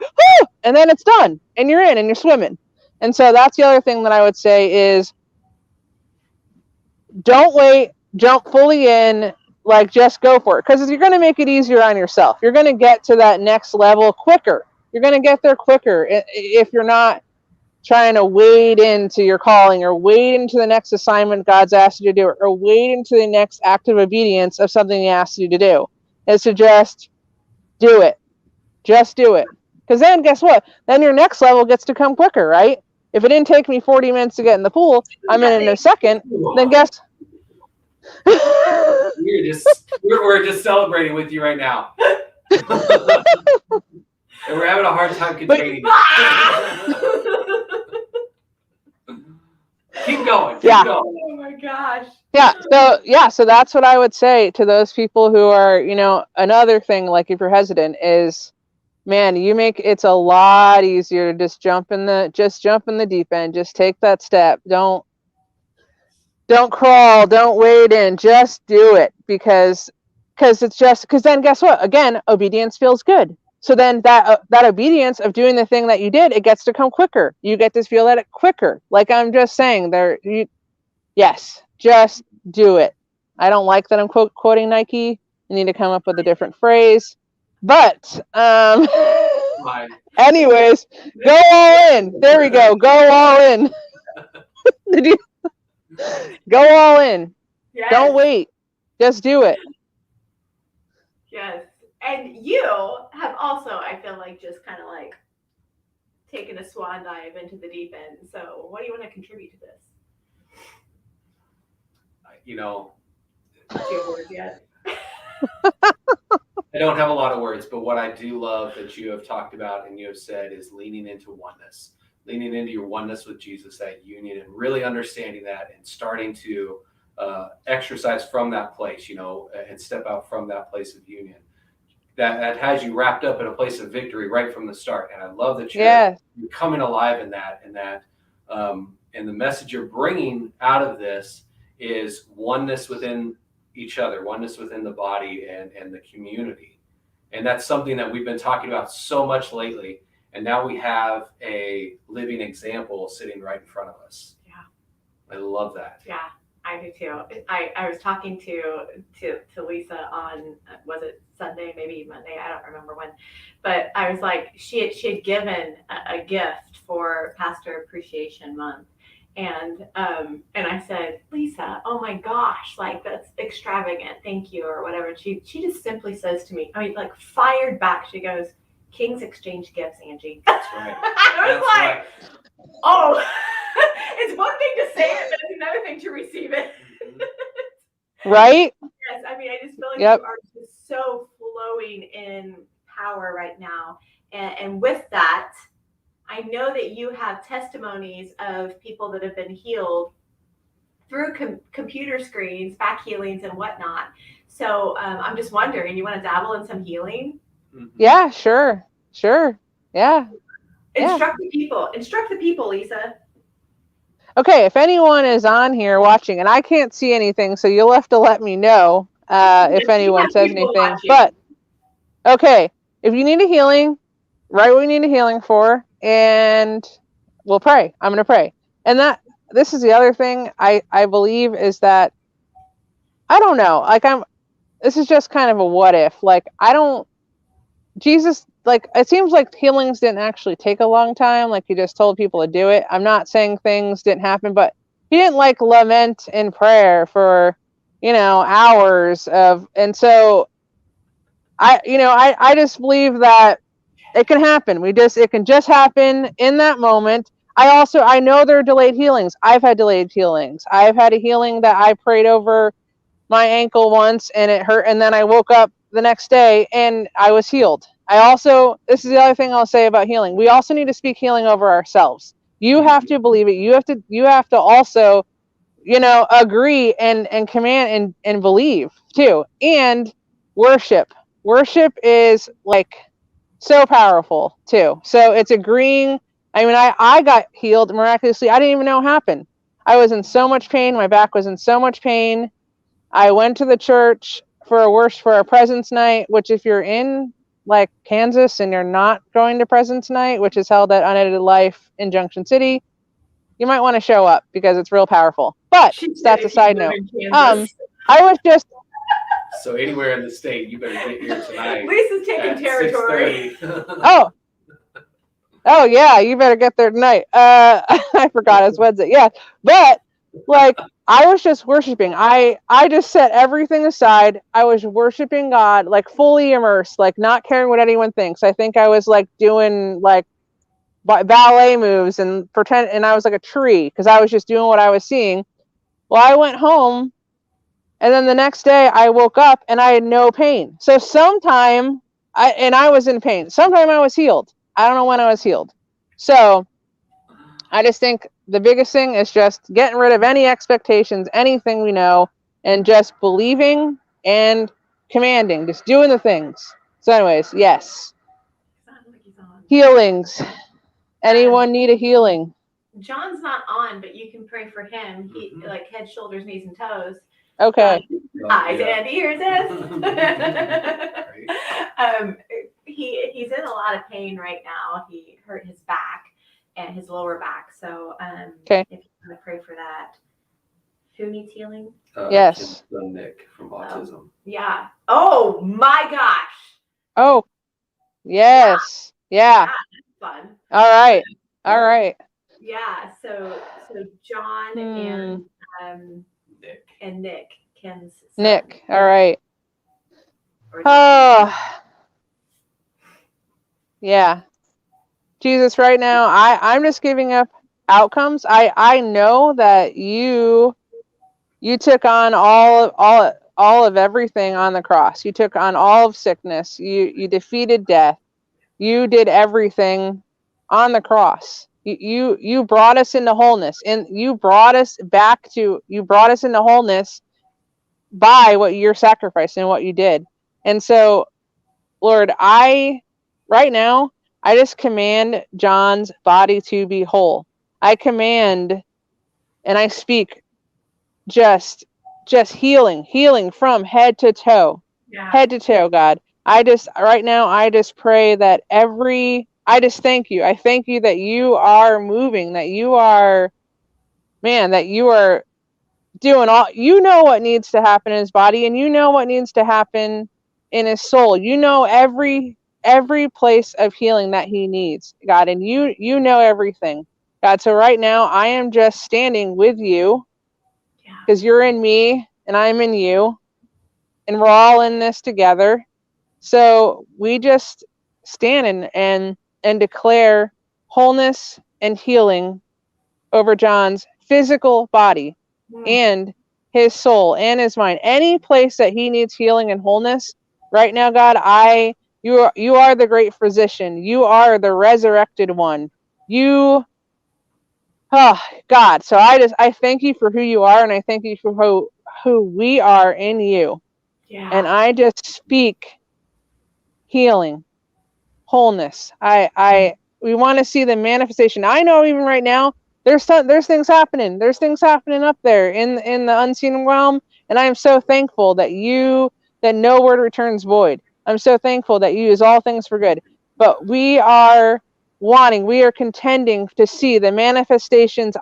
And then it's done and you're in and you're swimming. And so that's the other thing that I would say is, don't wait, jump fully in, like just go for it. Because you're going to make it easier on yourself. You're going to get to that next level quicker. You're going to get there quicker if you're not trying to wade into your calling or wade into the next assignment God's asked you to do, or wade into the next act of obedience of something He asked you to do. Is to just do it. Just do it. Because then guess what? Then your next level gets to come quicker, right? If it didn't take me 40 minutes to get in the pool, I'm in a second, then guess. We're just celebrating with you right now. And we're having a hard time containing Keep going. Keep going. Oh my gosh. So that's what I would say to those people who are, another thing, like if you're hesitant, is, man, it's a lot easier to just jump in the deep end. Just take that step. Don't crawl, don't wade in, just do it, because then guess what? Again, obedience feels good. So then that obedience of doing the thing that you did, it gets to come quicker. You get to feel that quicker. Like I'm just saying yes, just do it. I don't like that I'm quoting Nike. You need to come up with a different phrase. But anyways, go all in. There we go. Go all in. Go all in. Yes. Don't wait. Just do it. Yes. And you have also, I feel like, just kind of like taken a swan dive into the deep end. So what do you want to contribute to this? Do you have words yet? I don't have a lot of words, but what I do love that you have talked about and you have said is leaning into oneness. Leaning into your oneness with Jesus, that union, and really understanding that and starting to exercise from that place, and step out from that place of union. That has you wrapped up in a place of victory right from the start. And I love that you're coming alive in that, and the message you're bringing out of this is oneness within each other, oneness within the body and the community. And that's something that we've been talking about so much lately. And now we have a living example sitting right in front of us. Yeah. I love that. Yeah, I do too. I was talking to Lisa on, was it Sunday, maybe Monday? I don't remember when. But I was like, she had given a gift for Pastor Appreciation Month. And I said, Lisa, oh my gosh, like that's extravagant. Thank you, or whatever. She just simply says to me, like fired back. She goes, Kings exchange gifts, Angie. That's right. I was like, oh, it's one thing to say it, but it's another thing to receive it. Right? Yes, I just feel like you are just so flowing in power right now. And with that, I know that you have testimonies of people that have been healed through computer screens, back healings and whatnot. So I'm just wondering, you want to dabble in some healing? Yeah, sure. Yeah. Instruct the people, Lisa. Okay, if anyone is on here watching, and I can't see anything, so you'll have to let me know if anyone says anything. Watching. But okay, if you need a healing, write what you need a healing for, and we'll pray. I'm going to pray. And this is the other thing I believe is that, I don't know, like this is just kind of a what if. Like, Jesus, like, it seems like healings didn't actually take a long time. Like, he just told people to do it. I'm not saying things didn't happen, but he didn't like lament in prayer for, hours and so I just believe that it can happen. It can just happen in that moment. I know there are delayed healings. I've had delayed healings. I've had a healing that I prayed over my ankle once and it hurt, and then I woke up the next day and I was healed. This is the other thing I'll say about healing. We also need to speak healing over ourselves. You have to believe it. You have to also, agree and command and believe too. And worship. Worship is like so powerful too. So it's agreeing. I mean, I got healed miraculously. I didn't even know what happened. I was in so much pain. My back was in so much pain. I went to the church for a presence night, which if you're in like Kansas and you're not going to presence night, which is held at Unedited Life in Junction City, you might want to show up because it's real powerful. But that's a side note. I was just So anywhere in the state, you better get here tonight. Lisa's taking territory. Oh yeah, you better get there tonight. I forgot it's Wednesday. Yeah, but like I was just worshiping. I just set everything aside. I was worshiping God, like fully immersed, like not caring what anyone thinks. I think I was like doing like ballet moves and I was like a tree because I was just doing what I was seeing. Well, I went home, and then the next day I woke up and I had no pain. So I was in pain. Sometime I was healed. I don't know when I was healed. So I just think the biggest thing is just getting rid of any expectations, anything we know, and just believing and commanding, just doing the things. So anyways, yes. Healings. Anyone need a healing? John's not on, but you can pray for him. He like head, shoulders, knees, and toes. Okay. Eyes and ears. He's in a lot of pain right now. He hurt his back and his lower back. So okay. If you want to pray for that. Who needs healing? Yes. Nick from autism. Yeah. Oh my gosh. Oh. Yes. Yeah. That's fun. All right. All right. Yeah. So John and Nick, Ken's son. Nick. All right. Oh. Yeah. Jesus, right now, I'm just giving up outcomes. I know that you took on all of everything on the cross. You took on all of sickness. You defeated death. You did everything on the cross. You brought us into wholeness, and you brought us into wholeness by what your sacrifice and what you did. And so, Lord, right now, I just command John's body to be whole. I command and I speak just healing from head to toe. Yeah. Head to toe, God. Right now, I just pray that I just thank you. I thank you that you are moving, that you are doing all, you know what needs to happen in his body, and you know what needs to happen in his soul. You know every place of healing that he needs, God, and you know everything, God. So right now I am just standing with you because you're in me and I'm in you and we're all in this together. So we just stand and declare wholeness and healing over John's physical body and his soul and his mind. Any place that he needs healing and wholeness right now, God, you are the great physician. You are the resurrected one. God. So I thank you for who you are, and I thank you for who we are in you. Yeah. And I just speak healing, wholeness. We want to see the manifestation. I know even right now There's things happening. There's things happening up there in the unseen realm, and I am so thankful that no word returns void. I'm so thankful that you use all things for good. But we are contending to see the manifestations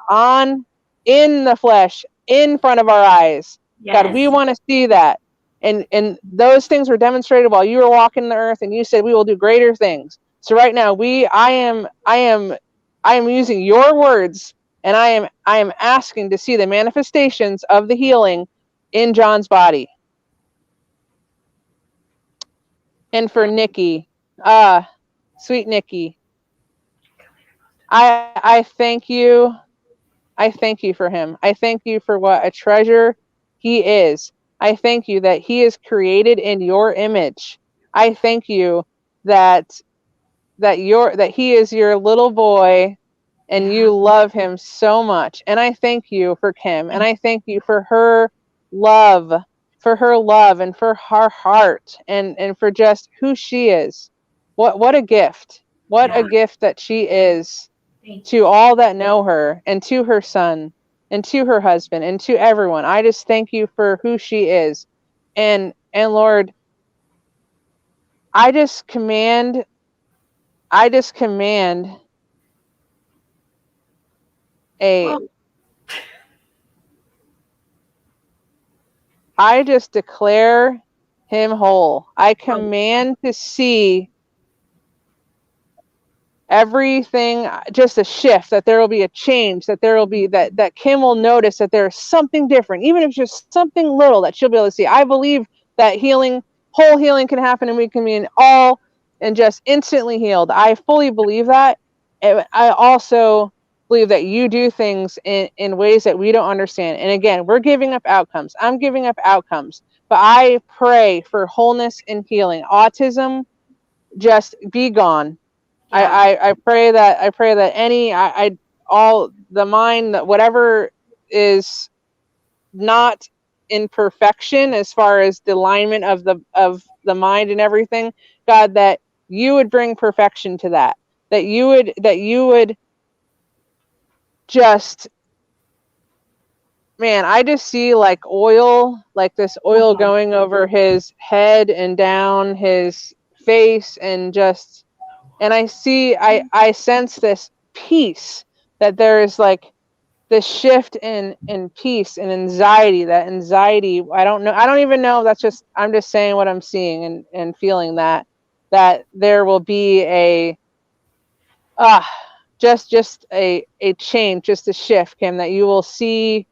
in the flesh, in front of our eyes. Yes. God, we want to see that. And those things were demonstrated while you were walking the earth, and you said we will do greater things. So right now, I am using your words, and I am asking to see the manifestations of the healing in John's body. And for Nikki, sweet Nikki, I thank you. I thank you for him. I thank you for what a treasure he is. I thank you that he is created in your image. I thank you that he is your little boy, and you love him so much. And I thank you for Kim, and I thank you for her love, and for her heart, and for just who she is. What a gift. What a gift that she is to all that know her, and to her son, and to her husband, and to everyone. I just thank you for who she is. And Lord, I just command I just declare him whole. I command to see everything, just a shift, that there will be a change, that there will be that Kim will notice that there's something different, even if it's just something little that she'll be able to see. I believe that whole healing can happen, and we can be in all and just instantly healed. I fully believe that. And I also believe that you do things in ways that we don't understand. And again, we're giving up outcomes. I'm giving up outcomes, but I pray for wholeness and healing. Autism, just be gone. I pray that all the mind, that whatever is not in perfection as far as the alignment of the mind and everything, God, that you would bring perfection to that you would just, man, I just see like oil, like this oil going over his head and down his face, and I sense this peace, that there is like this shift in peace and anxiety. That anxiety, I don't even know, I'm just saying what I'm seeing and feeling, that there will be a just a change, just a shift, Kim, that you will see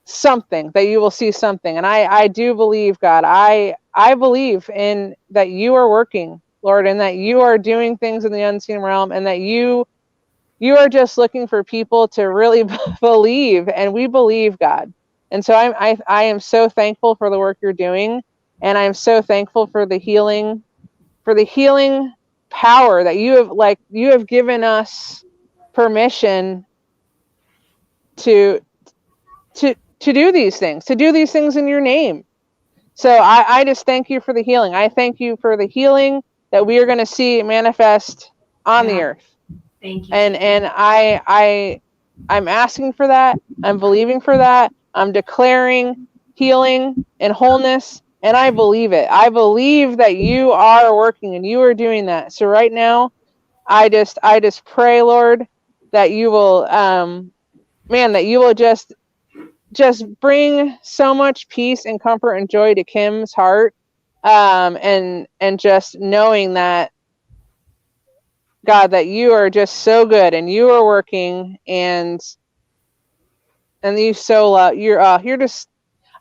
something, and I do believe, God, I believe in that you are working, Lord, and that you are doing things in the unseen realm, and that you are just looking for people to really believe, and we believe, God. And so I am so thankful for the work you're doing, and I'm so thankful for the healing power that you have given us permission to do these things, in your name. So I just thank you for the healing. I thank you for the healing that we are going to see manifest on the earth. Thank you. And I'm asking for that. I'm believing for that. I'm declaring healing and wholeness, and I believe it. I believe that you are working and you are doing that. So right now, I just pray, Lord, that you will, that you will just bring so much peace and comfort and joy to Kim's heart, and just knowing that, God, that you are just so good, and you are working, and you so love. You're just.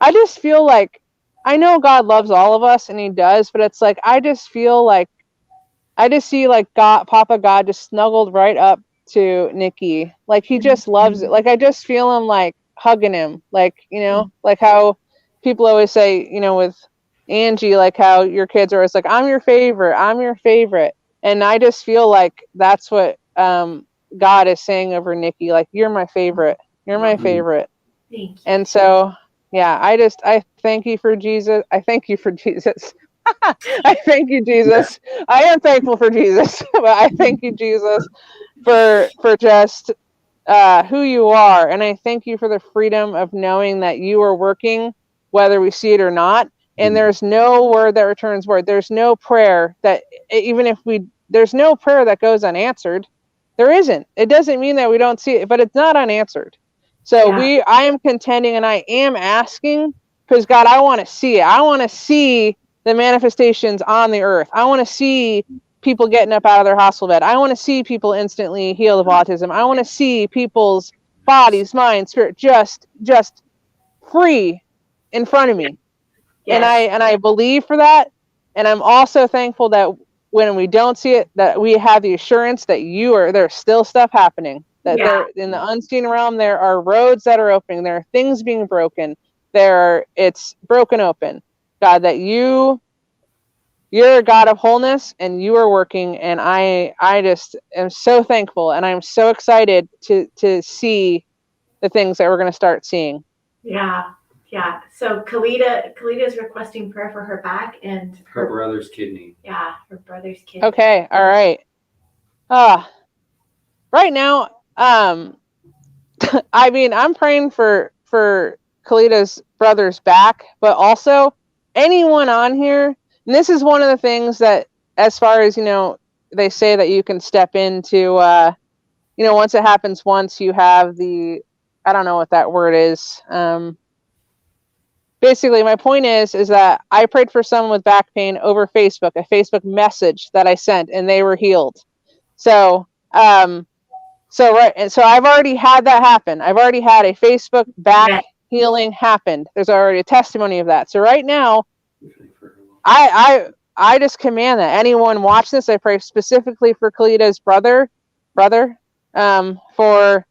I just feel like, I know God loves all of us, and He does, but it's like I just feel like I just see like God, Papa God, just snuggled right up to Nikki, like He just loves it. Like I just feel Him like hugging him, like like how people always say, with Angie, like how your kids are always like, I'm your favorite. And I just feel like that's what God is saying over Nikki, like, you're my favorite. Thank you. And so, yeah, I thank you for Jesus. I thank you for Jesus. I thank you, Jesus. I am thankful for Jesus, but I thank you, Jesus. for just who you are. And I thank you for the freedom of knowing that you are working, whether we see it or not. And there's no word that returns void. There's no prayer that, even if there's no prayer that goes unanswered. There isn't. It doesn't mean that we don't see it, but it's not unanswered. So I am contending and I am asking, because God, I want to see it. I want to see the manifestations on the earth. I want to see people getting up out of their hospital bed. I want to see people instantly healed of autism. I want to see people's bodies, mind, spirit just free in front of me. Yes. And I believe for that. And I'm also thankful that when we don't see it, that we have the assurance that there's still stuff happening. That there, in the unseen realm, there are roads that are opening. There are things being broken. It's broken open. God, that you're a God of wholeness and you are working. And I just am so thankful. And I'm so excited to see the things that we're going to start seeing. Yeah. Yeah. So Kalita is requesting prayer for her back and her brother's kidney. Yeah, her brother's kidney. Okay. All right. Right now, I mean, I'm praying for Kalita's brother's back, but also anyone on here. And this is one of the things that, as far as, they say that you can step into, once it happens once, you have I don't know what that word is. Basically, my point is that I prayed for someone with back pain over Facebook, a Facebook message that I sent, and they were healed. So I've already had that happen. I've already had a Facebook back healing happened. There's already a testimony of that. So right now, I just command that anyone watching this, I pray specifically for Kalita's brother, for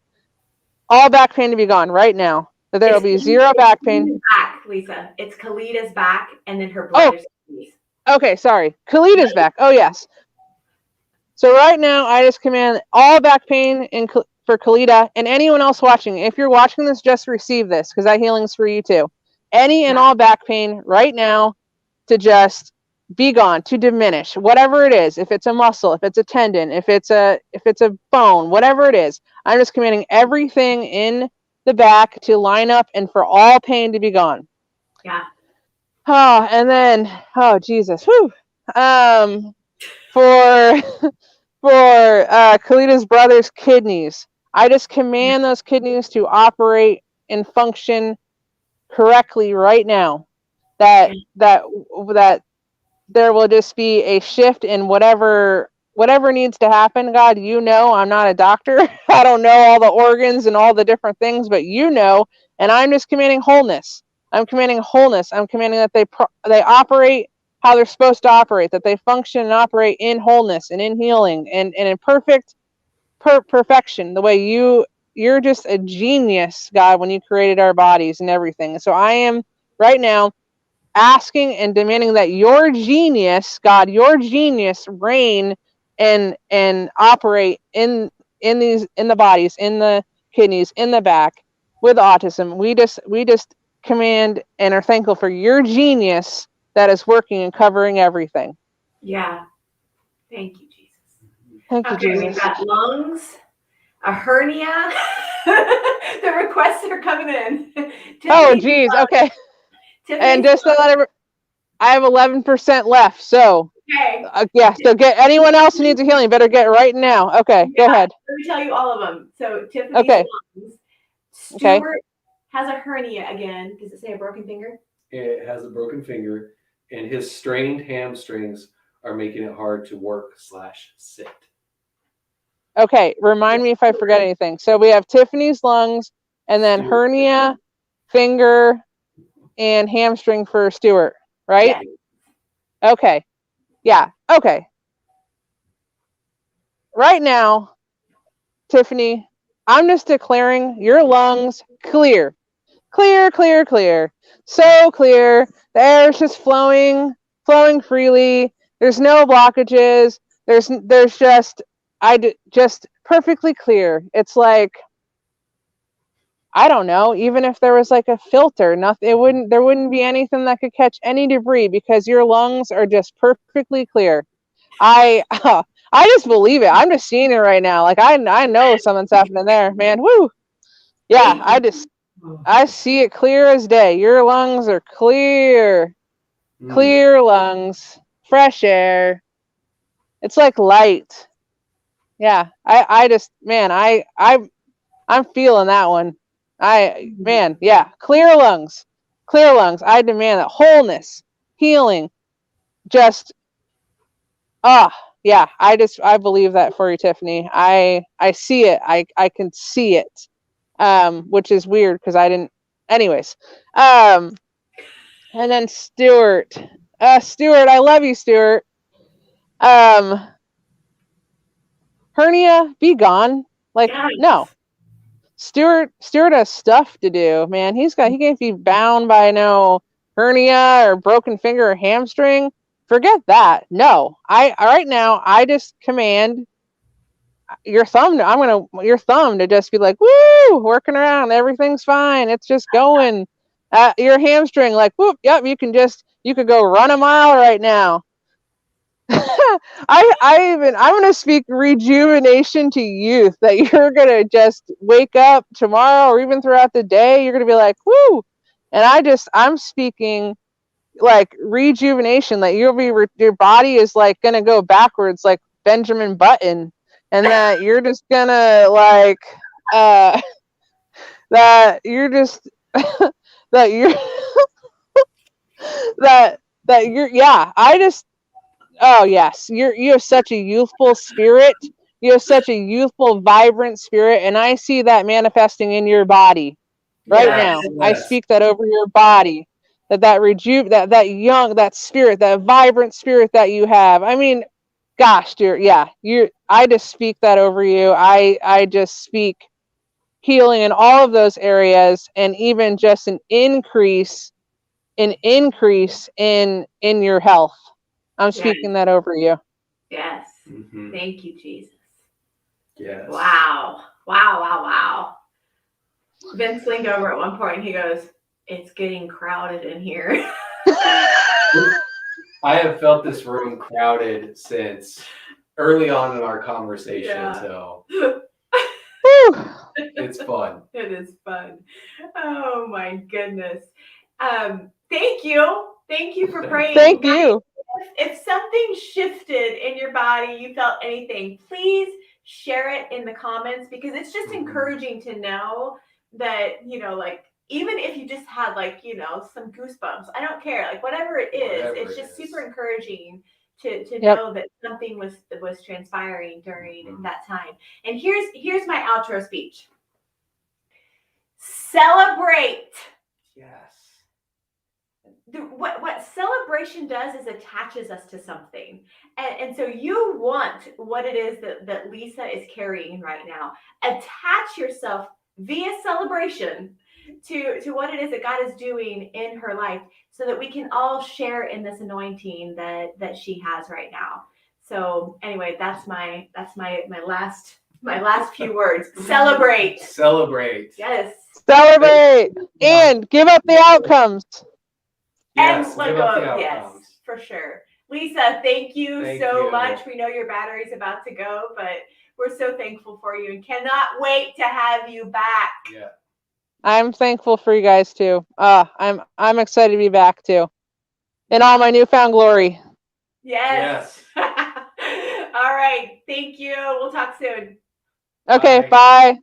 all back pain to be gone right now. That there will be zero back pain. Back, Lisa. It's Kalita's back, and then her brother's kidneys. Okay, sorry. Kalita's back. Oh, yes. So right now, I just command all back pain for Kalita and anyone else watching. If you're watching this, just receive this, because that healing's for you too. Any and all back pain right now to just be gone, to diminish, whatever it is. If it's a muscle, if it's a tendon, if it's a bone, whatever it is, I'm just commanding everything in the back to line up and for all pain to be gone. Yeah. Oh, and then, Jesus. Whew. For Kalita's brother's kidneys, I just command those kidneys to operate and function correctly right now. That there will just be a shift in whatever needs to happen. God, I'm not a doctor. I don't know all the organs and all the different things, but and I'm just commanding wholeness. I'm commanding wholeness. I'm commanding that they operate how they're supposed to operate, that they function and operate in wholeness and in healing and in perfection, the way you're just a genius, God, when you created our bodies and everything. So I am right now asking and demanding that your genius, God, your genius reign and operate in the bodies, in the kidneys, in the back with autism. We just command and are thankful for your genius that is working and covering everything. Yeah. Thank you, Jesus. Thank you, Jesus. We've got lungs, a hernia. The requests are coming in. Oh, geez. Okay. And just to let I have 11% left. So, so get anyone else who needs a healing, better get right now. Okay, go ahead. Let me tell you all of them. So, Tiffany's lungs. Stuart has a hernia again. Does it say a broken finger? It has a broken finger, and his strained hamstrings are making it hard to work/sit. Okay, remind me if I forget anything. So we have Tiffany's lungs, and then hernia, finger, and hamstring for Stuart, right? Yeah. Okay. Yeah. Okay. Right now, Tiffany, I'm just declaring your lungs clear. Clear, clear, clear. So clear. The air is just flowing freely. There's no blockages. There's just perfectly clear. It's like, I don't know, even if there was like a filter, there wouldn't be anything that could catch any debris because your lungs are just perfectly clear. I just believe it. I'm just seeing it right now. Like I know something's happening there, man. Woo. Yeah, I see it clear as day. Your lungs are clear. Clear lungs, fresh air. It's like light. Yeah. I just, man, I'm feeling that one. Man, yeah. Clear lungs. Clear lungs. I demand that wholeness, healing, just yeah. I believe that for you, Tiffany. I see it. I can see it. Which is weird because I didn't anyways. And then Stuart. Stuart, I love you, Stuart. Hernia, be gone. Like, no. Stuart has stuff to do, man. He can't be bound by no hernia or broken finger or hamstring. Forget that. No. Right now I just command your thumb to just be like, woo, working around, everything's fine. It's just going. Your hamstring, like, whoop, yep, you could go run a mile right now. I'm gonna speak rejuvenation to youth, that you're gonna just wake up tomorrow or even throughout the day, you're gonna be like, woo. And I'm speaking like rejuvenation, that your body is like gonna go backwards like Benjamin Button, and that you're just gonna like that you're just that you're that you're yeah. Oh yes, you have such a youthful spirit. You have such a youthful, vibrant spirit, and I see that manifesting in your body right now. Yes. I speak that over your body, that young, that spirit, that vibrant spirit that you have. I mean, gosh, dear, yeah, I just speak that over you. I just speak healing in all of those areas, and even just an increase in your health. I'm speaking that over you. Yes. Thank you, Jesus. Yes. Wow. Vince leaned over at one point and he goes, "It's getting crowded in here." I have felt this room crowded since early on in our conversation, so it's fun. It is fun. Oh my goodness. Thank you. Thank you for praying. Thank you. If something shifted in your body, you felt anything, please share it in the comments, because it's just encouraging to know that, like, even if you just had like, some goosebumps, I don't care, like whatever it is, it's just super encouraging to know that something was transpiring during that time. And here's my outro speech. Celebrate. Yes. What celebration does is attaches us to something. And so you want what it is that Lisa is carrying right now. Attach yourself via celebration to what it is that God is doing in her life, so that we can all share in this anointing that she has right now. So anyway, that's my last few words. Celebrate. Yes. Celebrate and give up the outcomes. Yes, and let go of, yes, for sure. Lisa, thank you so much. We know your battery's about to go, but we're so thankful for you and cannot wait to have you back. Yeah. I'm thankful for you guys too. I'm excited to be back too, in all my newfound glory. Yes. All right. Thank you. We'll talk soon. Okay. Bye.